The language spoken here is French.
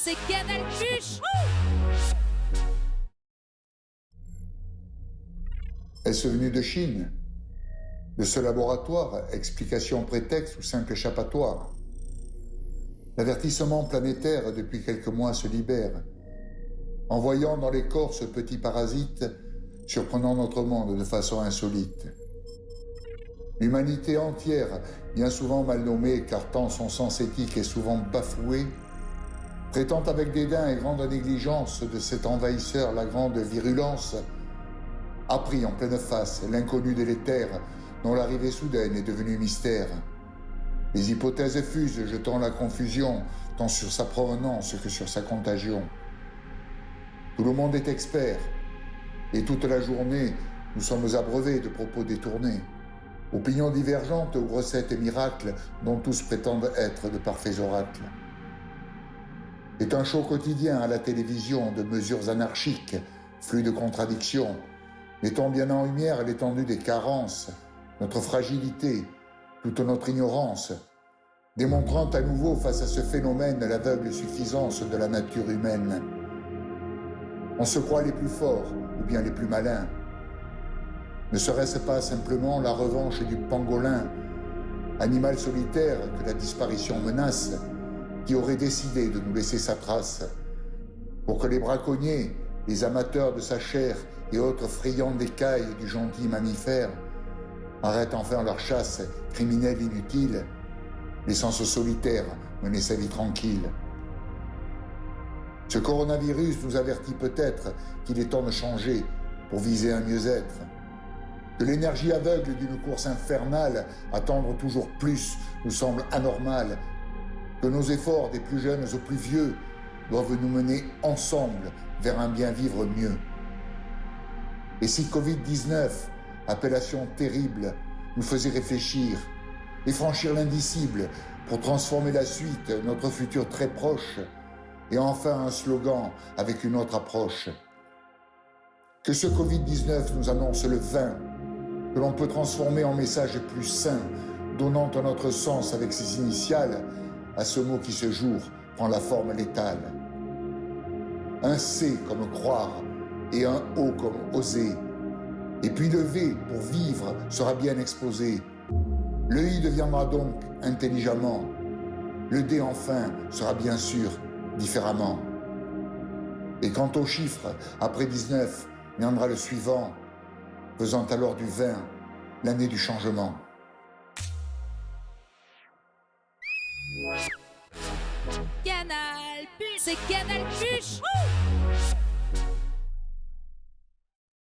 c'est Canal Plus. Est-ce venu de Chine? De ce laboratoire, explication prétexte ou simple échappatoire? L'avertissement planétaire depuis quelques mois se libère, envoyant dans les corps ce petit parasite, surprenant notre monde de façon insolite. L'humanité entière, bien souvent mal nommée car tant son sens éthique est souvent bafoué, prétend avec dédain et grande négligence de cet envahisseur la grande virulence, a pris en pleine face l'inconnu délétère dont l'arrivée soudaine est devenue mystère. Les hypothèses fusent, jetant la confusion, tant sur sa provenance que sur sa contagion. Tout le monde est expert, et toute la journée, nous sommes abreuvés de propos détournés, opinions divergentes ou recettes et miracles dont tous prétendent être de parfaits oracles. C'est un show quotidien à la télévision de mesures anarchiques, flux de contradictions, mettant bien en lumière l'étendue des carences, notre fragilité, toute notre ignorance, démontrant à nouveau face à ce phénomène l'aveugle suffisance de la nature humaine. On se croit les plus forts ou bien les plus malins. Ne serait-ce pas simplement la revanche du pangolin, animal solitaire que la disparition menace, qui aurait décidé de nous laisser sa trace, pour que les braconniers, les amateurs de sa chair et autres frayants d'écailles du gentil mammifère arrêtent enfin leur chasse criminelle inutile, laissant ce solitaire mener sa vie tranquille. Ce coronavirus nous avertit peut-être qu'il est temps de changer pour viser un mieux-être. Que l'énergie aveugle d'une course infernale, attendre toujours plus, nous semble anormal. Que nos efforts, des plus jeunes aux plus vieux, doivent nous mener ensemble vers un bien vivre mieux. Et si Covid-19, appellation terrible, nous faisait réfléchir et franchir l'indicible pour transformer la suite, notre futur très proche, et enfin un slogan avec une autre approche. Que ce Covid-19 nous annonce le vin, que l'on peut transformer en message plus sain, donnant un autre sens avec ses initiales à ce mot qui ce jour prend la forme létale. Un C comme croire et un O comme oser. Et puis le V pour vivre sera bien exposé. Le I deviendra donc intelligemment. Le D enfin sera bien sûr différemment. Et quant au chiffre, après 19, viendra le suivant, faisant alors du 20 l'année du changement. Canal Plus, c'est Canal Plus.